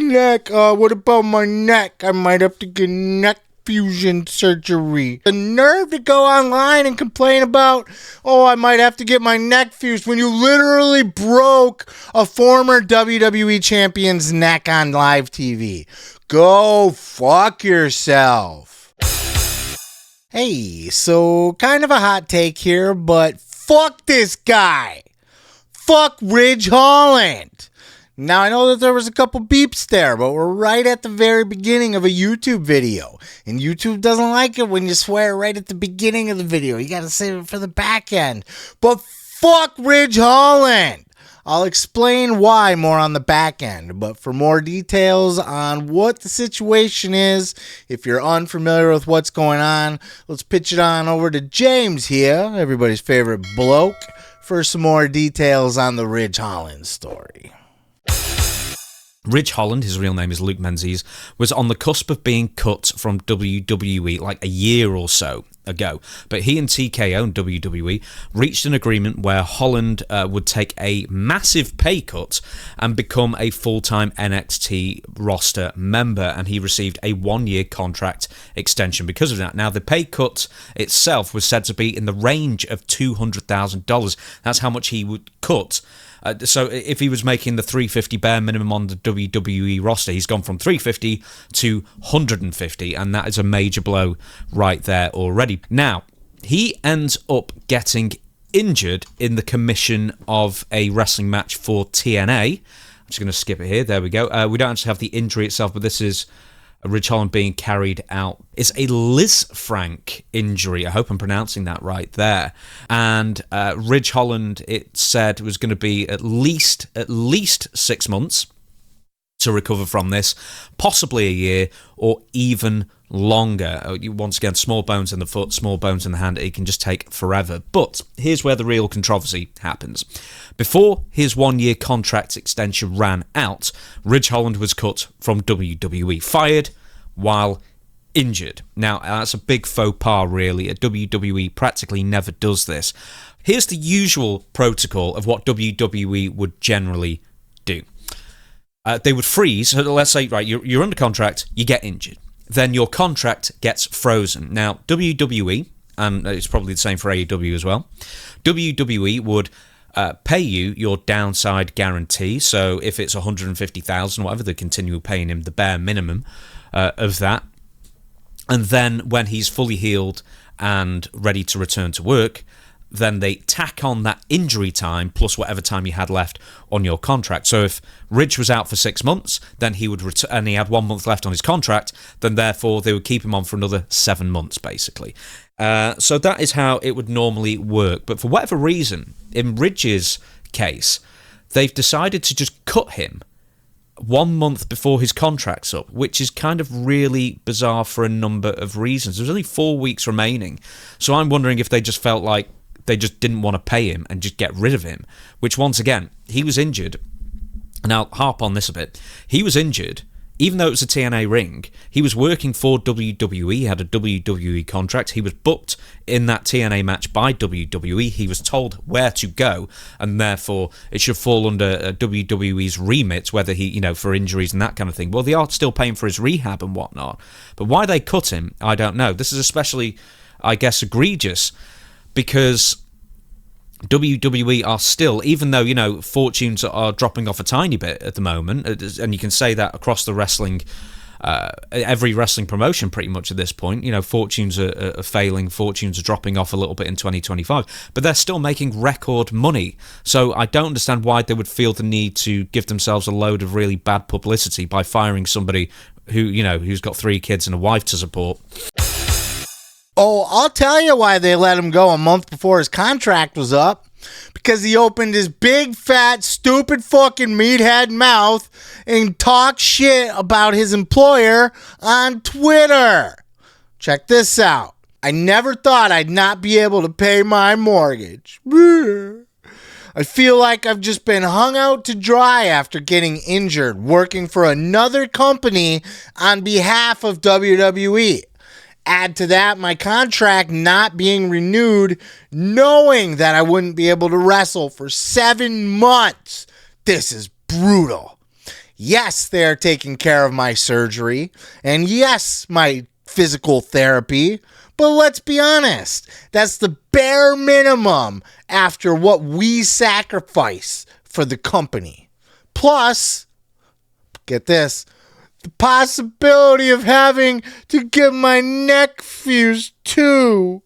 neck. What about my neck? I might have to get neck fusion surgery. The nerve to go online and complain about, I might have to get my neck fused when you literally broke a former WWE champion's neck on live TV. Go fuck yourself. Hey, so kind of a hot take here, but fuck this guy. Fuck Ridge Holland. Now, I know that there was a couple beeps there, but we're right at the very beginning of a YouTube video. And YouTube doesn't like it when you swear right at the beginning of the video. You gotta save it for the back end. But fuck Ridge Holland! I'll explain why more on the back end. But for more details on what the situation is, if you're unfamiliar with what's going on, let's pitch it on over to James here, everybody's favorite bloke, for some more details on the Ridge Holland story. Ridge Holland, his real name is Luke Menzies, was on the cusp of being cut from WWE like a year or so ago. But he and TK, WWE, reached an agreement where Holland would take a massive pay cut and become a full-time NXT roster member, and he received a one-year contract extension because of that. Now, the pay cut itself was said to be in the range of $200,000. That's how much he would cut. So if he was making the $350 bare minimum on the WWE roster, he's gone from $350 to $150, and that is a major blow right there already. Now, he ends up getting injured in the commission of a wrestling match for TNA. I'm just going to skip it here. There we go. We don't actually have the injury itself, but this is Ridge Holland being carried out. It's a Liz Frank injury. I hope I'm pronouncing that right there. And Ridge Holland, it said, was going to be at least 6 months to recover from this, possibly a year or even longer. Once again, small bones in the foot, small bones in the hand, it can just take forever. But here's where the real controversy happens. Before his one-year contract extension ran out, Ridge Holland was cut from WWE, fired while injured. Now, that's a big faux pas, really. WWE practically never does this. Here's the usual protocol of what WWE would generally do. They would freeze. So let's say, right, you're under contract, you get injured. Then your contract gets frozen. Now, WWE, and it's probably the same for AEW as well, WWE would pay you your downside guarantee. So if it's $150,000, whatever, they continue paying him the bare minimum of that. And then when he's fully healed and ready to return to work, then they tack on that injury time plus whatever time you had left on your contract. So if Ridge was out for 6 months, then he would return, and he had 1 month left on his contract, then therefore they would keep him on for another 7 months, basically. So that is how it would normally work. But for whatever reason, in Ridge's case, they've decided to just cut him 1 month before his contract's up, which is kind of really bizarre for a number of reasons. There's only 4 weeks remaining. So I'm wondering if they just felt like they just didn't want to pay him and just get rid of him, which, once again, he was injured. And I'll harp on this a bit. He was injured, even though it was a TNA ring. He was working for WWE. He had a WWE contract. He was booked in that TNA match by WWE. He was told where to go, and therefore it should fall under WWE's remit, whether he, for injuries and that kind of thing. Well, they are still paying for his rehab and whatnot. But why they cut him, I don't know. This is especially, I guess, egregious, because WWE are still, even though, fortunes are dropping off a tiny bit at the moment, and you can say that across the wrestling, every wrestling promotion pretty much at this point, fortunes are failing, fortunes are dropping off a little bit in 2025, but they're still making record money. So I don't understand why they would feel the need to give themselves a load of really bad publicity by firing somebody who, who's got 3 kids and a wife to support. Oh, I'll tell you why they let him go a month before his contract was up. Because he opened his big, fat, stupid fucking meathead mouth and talked shit about his employer on Twitter. Check this out. I never thought I'd not be able to pay my mortgage. I feel like I've just been hung out to dry after getting injured working for another company on behalf of WWE. Add to that my contract not being renewed, knowing that I wouldn't be able to wrestle for 7 months. This is brutal. Yes, they are taking care of my surgery. And yes, my physical therapy. But let's be honest, that's the bare minimum after what we sacrifice for the company. Plus, get this, the possibility of having to get my neck fused too.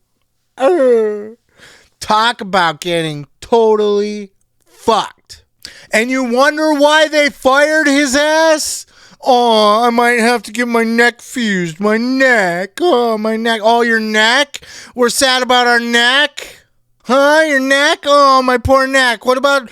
Talk about getting totally fucked. And you wonder why they fired his ass? Oh, I might have to get my neck fused. My neck. Oh, my neck. Oh, your neck? We're sad about our neck? Huh? Your neck? Oh, my poor neck. What about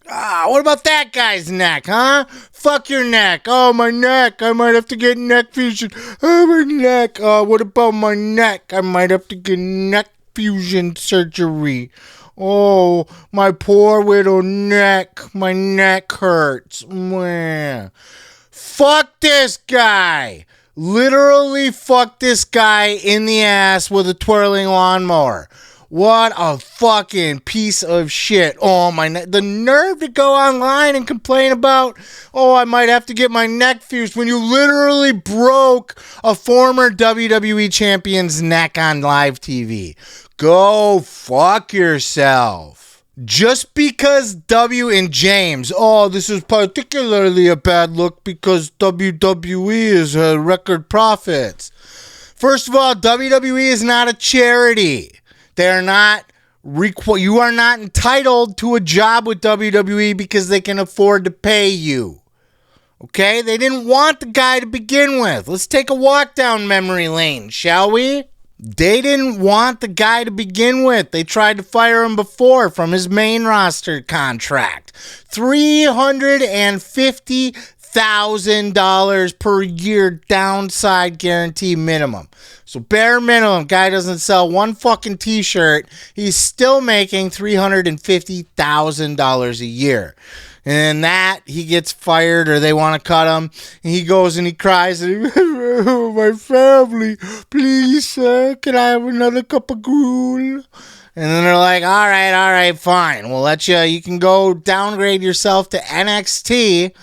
that guy's neck, huh? Fuck your neck. Oh, my neck. I might have to get neck fusion. Oh, my neck. What about my neck? I might have to get neck fusion surgery. Oh, my poor little neck. My neck hurts. Mwah. Fuck this guy. Literally fuck this guy in the ass with a twirling lawnmower. What a fucking piece of shit. Oh, the nerve to go online and complain about, oh, I might have to get my neck fused when you literally broke a former WWE champion's neck on live TV. Go fuck yourself. Just because and James, oh, this is particularly a bad look because WWE is record profits. First of all, WWE is not a charity. They're not you are not entitled to a job with WWE because they can afford to pay you. Okay? They didn't want the guy to begin with. Let's take a walk down memory lane, shall we? They didn't want the guy to begin with. They tried to fire him before from his main roster contract. $350,000 per year downside guarantee minimum. So bare minimum, guy doesn't sell one fucking t-shirt. He's still making $350,000 a year. And that he gets fired or they want to cut him. And he goes and he cries. And oh, my family, please, can I have another cup of gruel? And then they're like, all right, fine. We'll let you. You can go downgrade yourself to NXT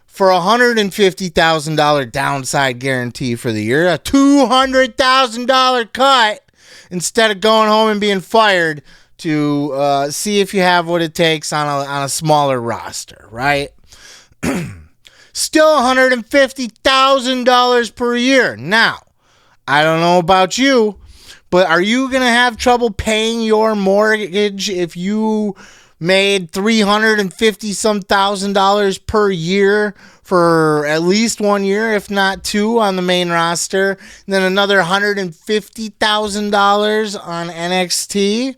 for $150,000 downside guarantee for the year. A $200,000 cut instead of going home and being fired to see if you have what it takes on a smaller roster, right? Still $150,000 per year. Now, I don't know about you, but are you going to have trouble paying your mortgage if you made $350,000 per year for at least 1 year, if not two, on the main roster, and then another $150,000 on NXT?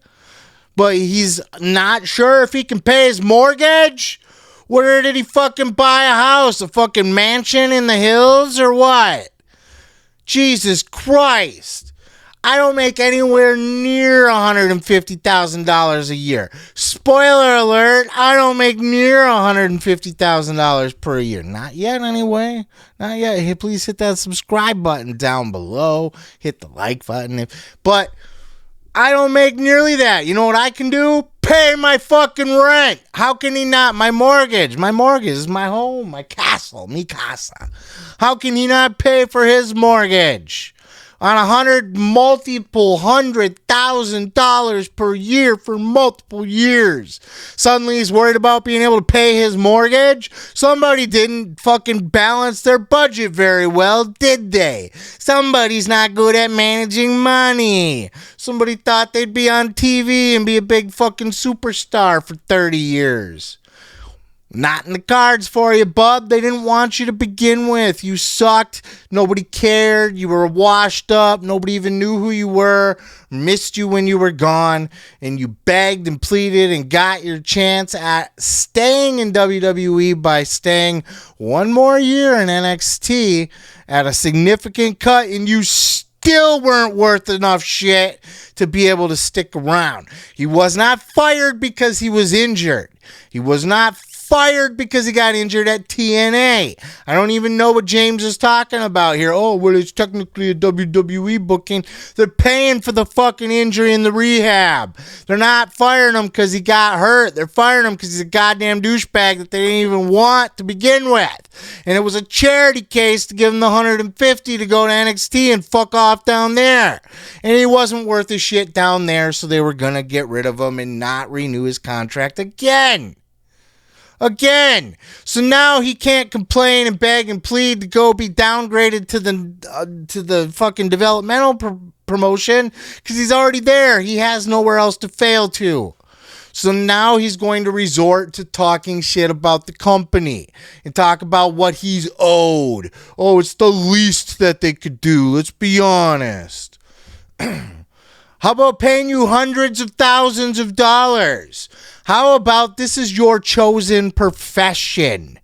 But he's not sure if he can pay his mortgage? Where did he fucking buy a house? A fucking mansion in the hills or what? Jesus Christ. I don't make anywhere near $150,000 a year. Spoiler alert, I don't make near $150,000 per year. Not yet anyway. Not yet. Hey, please hit that subscribe button down below. Hit the like button. But I don't make nearly that. You know what I can do? Pay my fucking rent. How can he not? My mortgage. My mortgage is my home, my castle, mi casa. How can he not pay for his mortgage? On multiple $100,000 per year for multiple years. Suddenly he's worried about being able to pay his mortgage. Somebody didn't fucking balance their budget very well, did they? Somebody's not good at managing money. Somebody thought they'd be on TV and be a big fucking superstar for 30 years. Not in the cards for you, bub. They didn't want you to begin with. You sucked. Nobody cared. You were washed up. Nobody even knew who you were. Missed you when you were gone. And you begged and pleaded and got your chance at staying in WWE by staying one more year in NXT at a significant cut. And you still weren't worth enough shit to be able to stick around. He was not fired because he was injured. He was not fired because he got injured at TNA. I don't even know what James is talking about here. Oh, well, it's technically a WWE booking. They're paying for the fucking injury in the rehab. They're not firing him because he got hurt. They're firing him because he's a goddamn douchebag that they didn't even want to begin with. And it was a charity case to give him the $150 to go to NXT and fuck off down there. And he wasn't worth a shit down there, so they were going to get rid of him and not renew his contract again. So now he can't complain and beg and plead to go be downgraded to the fucking developmental promotion because he's already there. He has nowhere else to fail to. So now he's going to resort to talking shit about the company and talk about what he's owed. Oh, it's the least that they could do. Let's be honest. How about paying you hundreds of thousands of dollars? How about this is your chosen profession?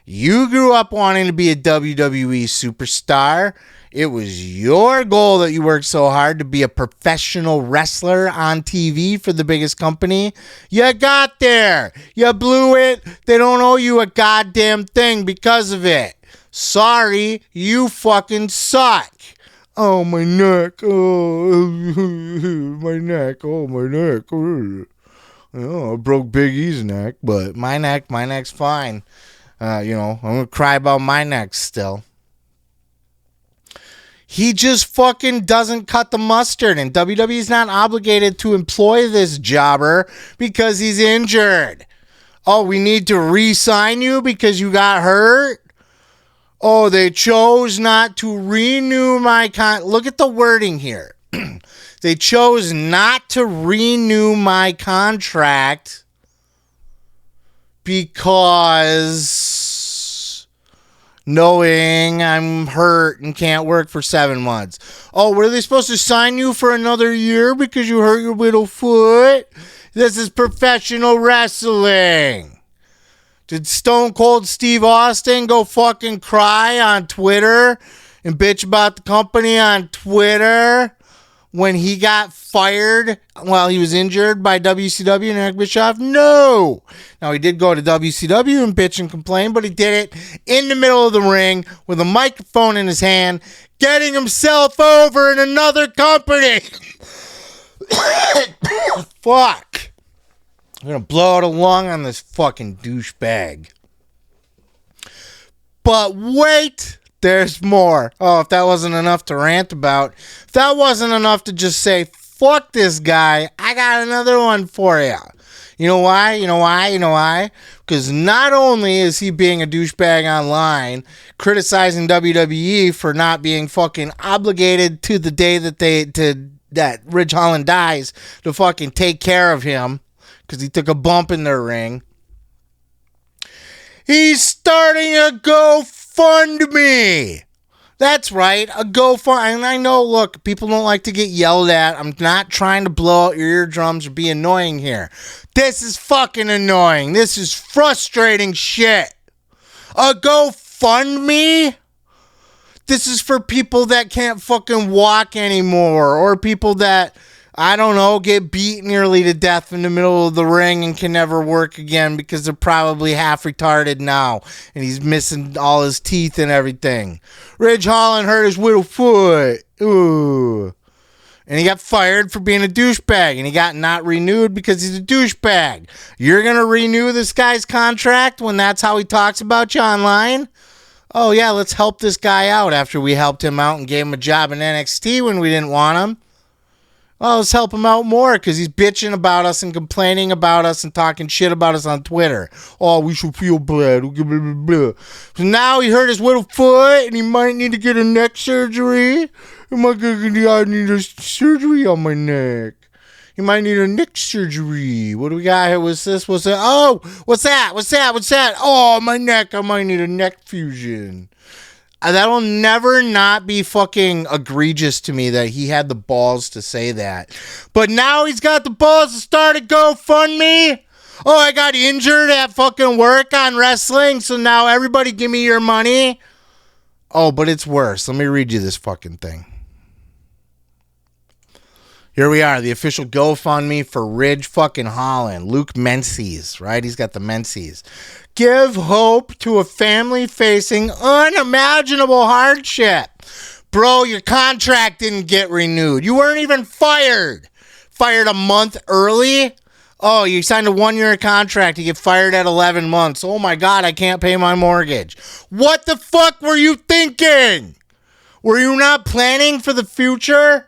You grew up wanting to be a WWE superstar. It was your goal that you worked so hard to be a professional wrestler on TV for the biggest company. You got there. You blew it. They don't owe you a goddamn thing because of it. Sorry, you fucking suck. Oh, my neck. Oh, my neck. Oh, my neck. Oh, I broke Big E's neck, but my neck's fine. I'm going to cry about my neck still. He just fucking doesn't cut the mustard, and WWE's not obligated to employ this jobber because he's injured. Oh, we need to re-sign you because you got hurt? Oh, they chose not to renew my look at the wording here. They chose not to renew my contract because knowing I'm hurt and can't work for 7 months. Oh, were they supposed to sign you for another year because you hurt your little foot? This is professional wrestling. Did Stone Cold Steve Austin go fucking cry on Twitter and bitch about the company on Twitter when he got fired while he was injured by WCW and Eric Bischoff? No. Now, he did go to WCW and bitch and complain, but he did it in the middle of the ring with a microphone in his hand, getting himself over in another company. Fuck. I'm going to blow out a lung on this fucking douchebag. But wait, there's more. Oh, if that wasn't enough to rant about, if that wasn't enough to just say, fuck this guy, I got another one for you. You know why? Because not only is he being a douchebag online, criticizing WWE for not being fucking obligated to the day that Ridge Holland dies to fucking take care of him, because he took a bump in their ring. He's starting a GoFundMe. That's right, a GoFundMe. And I know, look, people don't like to get yelled at. I'm not trying to blow out your eardrums or be annoying here. This is fucking annoying. This is frustrating shit. A GoFundMe? This is for people that can't fucking walk anymore, or people that, I don't know, get beat nearly to death in the middle of the ring and can never work again because they're probably half retarded now and he's missing all his teeth and everything. Ridge Holland hurt his little foot. Ooh. And he got fired for being a douchebag, and he got not renewed because he's a douchebag. You're going to renew this guy's contract when that's how he talks about you online? Oh, yeah, let's help this guy out after we helped him out and gave him a job in NXT when we didn't want him. Well, let's help him out more because he's bitching about us and complaining about us and talking shit about us on Twitter. Oh, we should feel bad. So now he hurt his little foot and he might need to get a neck surgery. I need a surgery on my neck. He might need a neck surgery. What do we got here? What's this? What's that? Oh, what's that? Oh, my neck. I might need a neck fusion. That'll never not be fucking egregious to me that he had the balls to say that. But now he's got the balls to start a GoFundMe. Oh, I got injured at fucking work on wrestling, so now everybody give me your money. Oh, but it's worse. Let me read you this fucking thing. Here we are, the official GoFundMe for Ridge fucking Holland. Luke Menzies, right? He's got the Menzies. Give hope to a family facing unimaginable hardship. Bro, your contract didn't get renewed. You weren't even fired. Fired a month early? Oh, you signed a 1-year contract. You get fired at 11 months. Oh my God, I can't pay my mortgage. What the fuck were you thinking? Were you not planning for the future?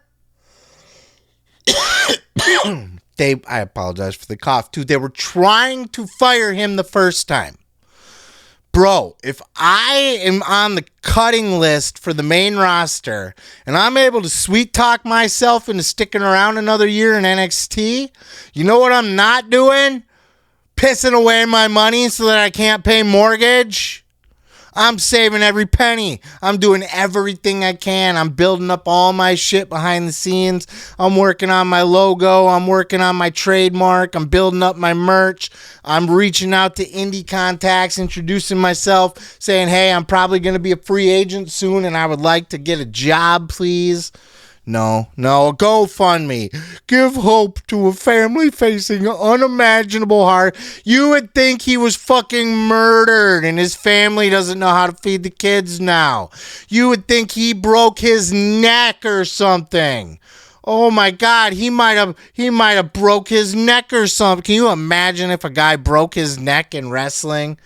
I apologize for the cough too. They were trying to fire him the first time. Bro, if I am on the cutting list for the main roster and I'm able to sweet talk myself into sticking around another year in NXT, you know what I'm not doing? Pissing away my money so that I can't pay mortgage. I'm saving every penny. I'm doing everything I can. I'm building up all my shit behind the scenes. I'm working on my logo. I'm working on my trademark. I'm building up my merch. I'm reaching out to indie contacts, introducing myself, saying, hey, I'm probably going to be a free agent soon and I would like to get a job, please. No, GoFundMe. Give hope to a family facing unimaginable hard. You would think he was fucking murdered and his family doesn't know how to feed the kids now. You would think he broke his neck or something. Oh my God, he might have broke his neck or something. Can you imagine if a guy broke his neck in wrestling?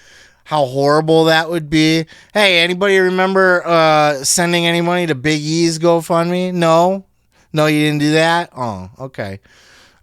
How horrible that would be. Hey, anybody remember sending any money to Big E's GoFundMe? No, you didn't do that? Oh, okay.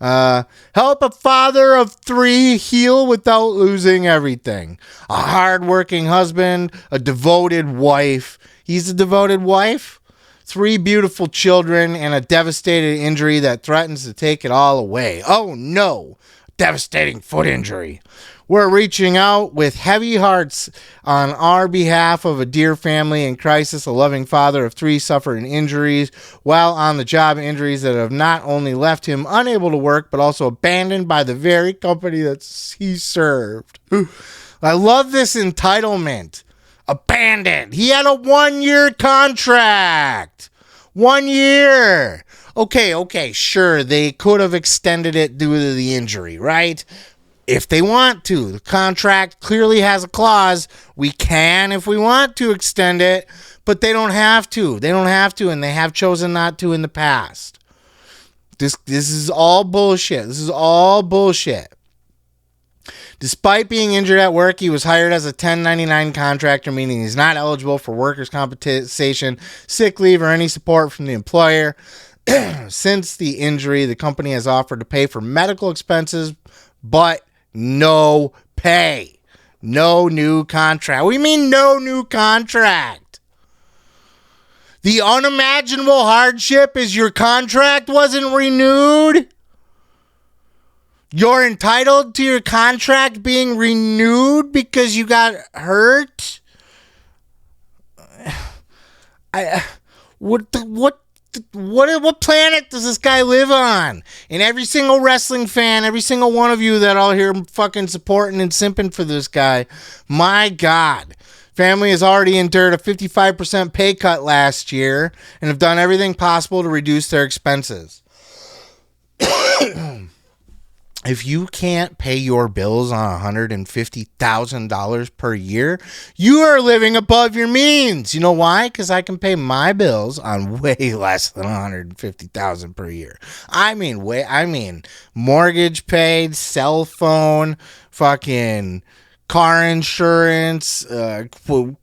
Help a father of 3 heal without losing everything. A hardworking husband, a devoted wife. He's a devoted wife? 3 beautiful children and a devastating injury that threatens to take it all away. Oh no, devastating foot injury. We're reaching out with heavy hearts on our behalf of a dear family in crisis, a loving father of 3 suffering injuries while on the job, injuries that have not only left him unable to work, but also abandoned by the very company that he served. I love this entitlement. Abandoned. He had a 1-year contract. 1 year. Okay, sure, they could have extended it due to the injury, right? If they want to. The contract clearly has a clause. We can, if we want to, extend it, but they don't have to. They don't have to, and they have chosen not to in the past. This is all bullshit. This is all bullshit. Despite being injured at work, he was hired as a 1099 contractor, meaning he's not eligible for workers' compensation, sick leave, or any support from the employer. Since the injury, the company has offered to pay for medical expenses, but no pay. No new contract. What do you mean no new contract? The unimaginable hardship is your contract wasn't renewed? You're entitled to your contract being renewed because you got hurt? What planet does this guy live on? And every single wrestling fan, every single one of you that all here fucking supporting and simping for this guy, my God. Family has already endured a 55% pay cut last year and have done everything possible to reduce their expenses. If you can't pay your bills on $150,000 per year, you are living above your means. You know why? Because I can pay my bills on way less than $150,000 per year. I mean mortgage paid, cell phone, fucking car insurance,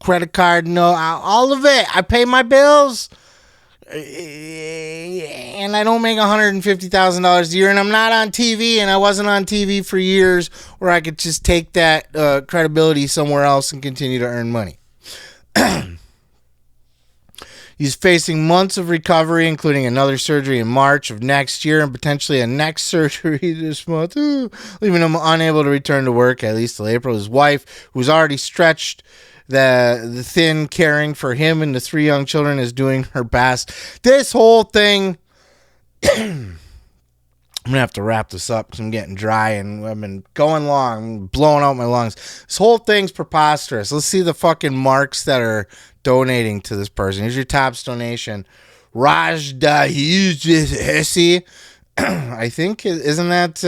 credit card, all of it. I pay my bills. And I don't make $150,000 a year, and I'm not on TV, and I wasn't on TV for years where I could just take that credibility somewhere else and continue to earn money. He's facing months of recovery, including another surgery in March of next year and potentially a next surgery this month, leaving him unable to return to work at least till April. His wife, who's already stretched the thin, caring for him and the 3 young children, is doing her best. This whole thing, I'm gonna have to wrap this up because I'm getting dry and I've been going long, I'm blowing out my lungs. This whole thing's preposterous. Let's see the fucking marks that are donating to this person. Here's your top donation, Hesi. I think isn't that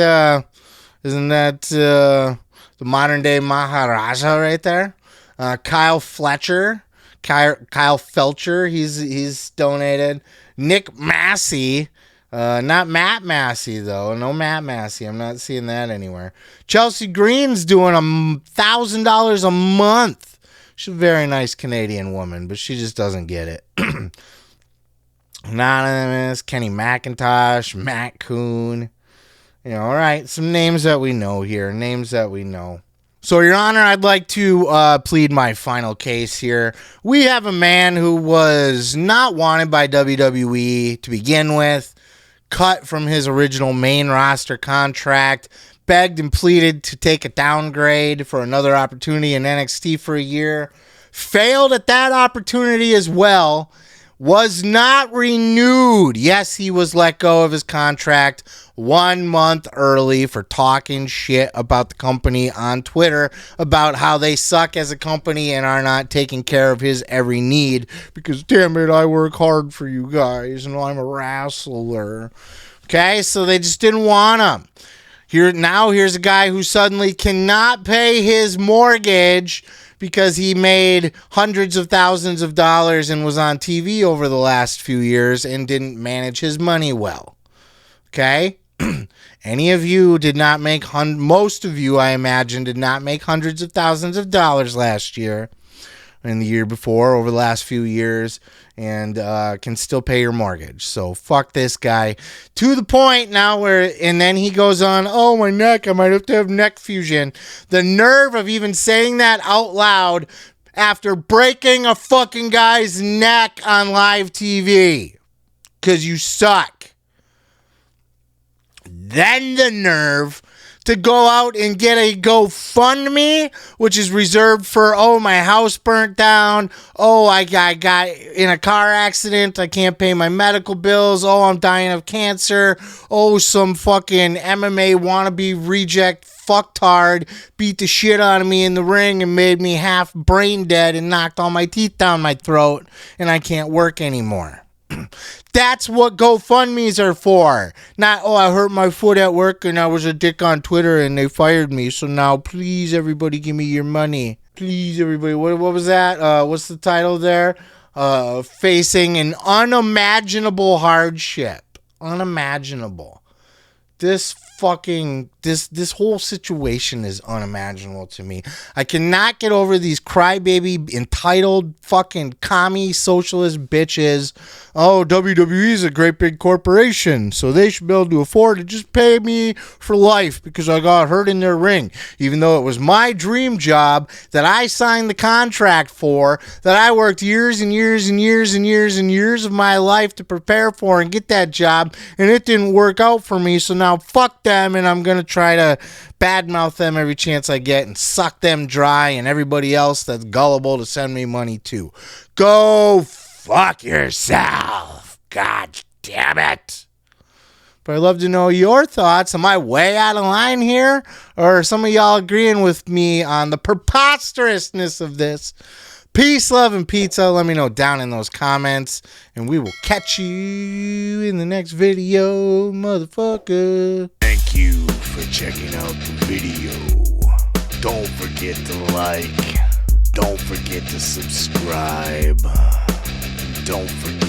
the modern day Maharaja right there. Kyle Felcher, he's donated. Nick Massey, not Matt Massey though. No Matt Massey. I'm not seeing that anywhere. Chelsea Green's doing $1,000 a month. She's a very nice Canadian woman, but she just doesn't get it. Anonymous, Kenny McIntosh, Matt Coon. All right, some names that we know here. So, Your Honor, I'd like to plead my final case here. We have a man who was not wanted by WWE to begin with, cut from his original main roster contract, begged and pleaded to take a downgrade for another opportunity in NXT for a year, failed at that opportunity as well, was not renewed. Yes, he was let go of his contract 1 month early for talking shit about the company on Twitter, about how they suck as a company and are not taking care of his every need, because damn it, I work hard for you guys and I'm a wrestler. Okay, so they just didn't want him. Here's a guy who suddenly cannot pay his mortgage because he made hundreds of thousands of dollars and was on TV over the last few years and didn't manage his money well. Okay? Any of you did not make, most of you, I imagine, did not make hundreds of thousands of dollars last year and the year before, over the last few years, and can still pay your mortgage. So fuck this guy. To the point now and then he goes on, oh, my neck, I might have to have neck fusion. The nerve of even saying that out loud after breaking a fucking guy's neck on live TV. Because you suck. Then the nerve to go out and get a GoFundMe, which is reserved for, oh, my house burnt down. Oh, I got in a car accident. I can't pay my medical bills. Oh, I'm dying of cancer. Oh, some fucking MMA wannabe reject fucktard beat the shit out of me in the ring and made me half brain dead and knocked all my teeth down my throat, and I can't work anymore. That's what GoFundMes are for. Not, oh, I hurt my foot at work and I was a dick on Twitter and they fired me. So now, please, everybody, give me your money. Please, everybody. What was that? What's the title there? Facing an unimaginable hardship. Unimaginable. This whole situation is unimaginable to me. I cannot get over these crybaby, entitled, fucking commie socialist bitches. Oh, WWE is a great big corporation, so they should be able to afford to just pay me for life because I got hurt in their ring. Even though it was my dream job that I signed the contract for, that I worked years and years and years and years and years of my life to prepare for and get that job, and it didn't work out for me, so now fuck them, and I'm going to try to badmouth them every chance I get and suck them dry and everybody else that's gullible to send me money too. Go fuck yourself. God damn it. But I'd love to know your thoughts. Am I way out of line here? Or are some of y'all agreeing with me on the preposterousness of this? Peace, love, and pizza. Let me know down in those comments. And we will catch you in the next video, motherfucker. Thank you for checking out the video. Don't forget to like. Don't forget to subscribe. Don't forget